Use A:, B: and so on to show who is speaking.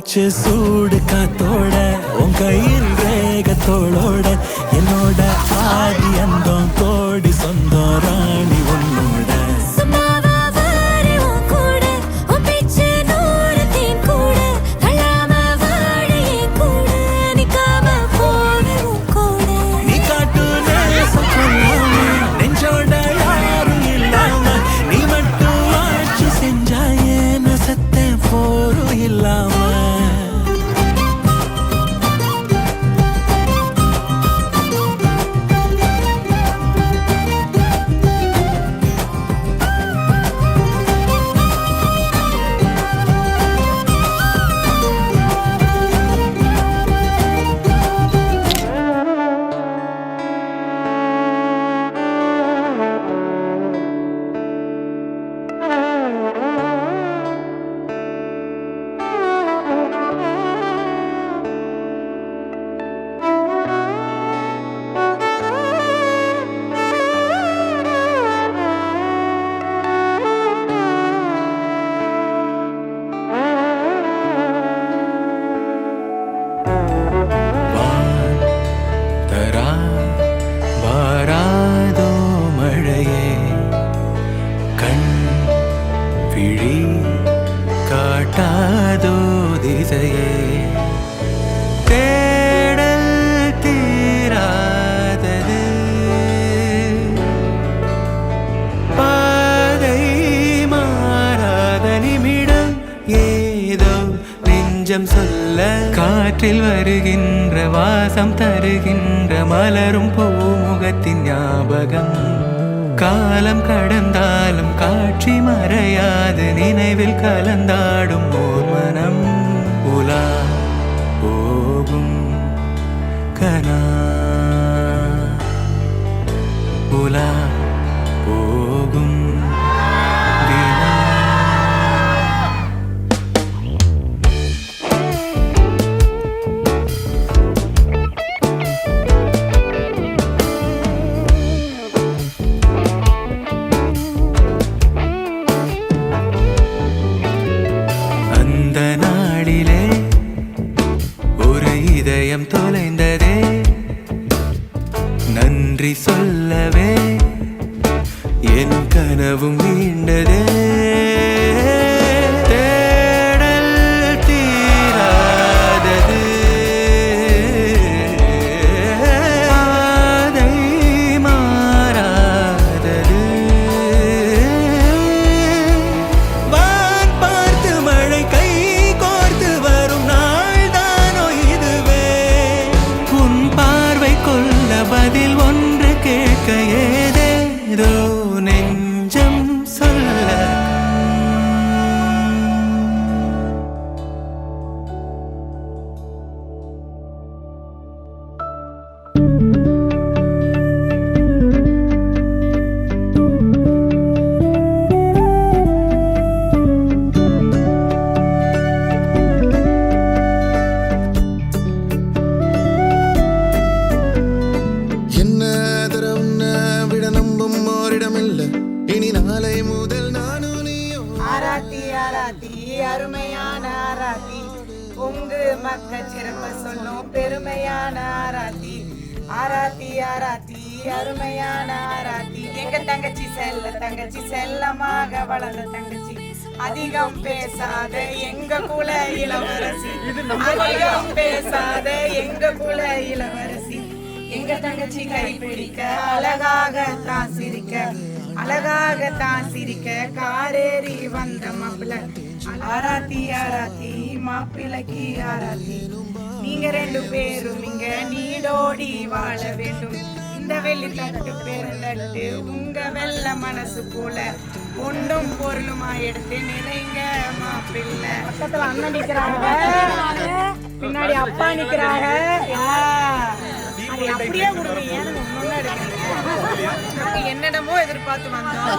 A: மூச்சு சூடு காத்தோட உன் கையில் வேகத்தோளோட என்னோட ஆதி அந்தம் கோடி சொந்தம் ராணி உன்னோட விழி காட்டாதோ திசையே தேடல் தீராதது பாதை மாறாத நிமிடம் ஏதோ நெஞ்சம் சொல்ல காற்றில் வருகின்ற வாசம் தருகின்ற மலரும் பூமுகத்தின் ஞாபகம் காலம் கடந்தாலும் காட்சி மறையாது நினைவில் கலந்தாடும் ஓர் மனம் உலா போகும் கனா உலா போகும் இதயம் தொலைந்ததே நன்றி சொல்லவே என் கனவும் மீண்டதே தேடல் தீராதது பாதை மாறாதது வான் பார்த்து மழை கை கோர்த்து வரும் பதில் ஒன்று கேட்க ஏதேதோ நெஞ்சம் சொல்ல இனி நாளை முதல் நானும் நீயும்
B: ஆராத்தி ஆராத்தி அருமையான ஆராத்தி உங்கு மக்கள் சிறப்ப சொல்லும் பெருமையான ஆராத்தி ஆராத்தி ஆராத்தி அருமையான ஆராத்தி எங்க தங்கச்சி செல்லமாக வளர்ந்த தங்கச்சி அதிகம் பேசாத எங்க குல இளவரசி அதிகம் பேசாத எங்க குல இளவரசி எங்க தங்கச்சி கைப்பிடிக்க அழகாகத்தான் சிரிக்க காரேறி வந்த மாப்பிள்ள ஆராத்தி ஆராத்தி மாப்பிள்ளைக்கு ஆராத்தி நீங்க ரெண்டு பேரும் இங்க நீடோடி வாழ வேண்டும் இந்த வெள்ளி தட்டு பேரலட்டு உங்க வெள்ள மனசு போல ஒன்றும் பொருளுமா எடுத்து நினைங்க மாப்பிள்ளை பக்கத்துல அண்ணன் நிக்கிறாங்க பின்னாடி அப்பா நிக்கிறாங்க அப்படியே என்னிடமோ எதிர்பார்த்து வந்தோம்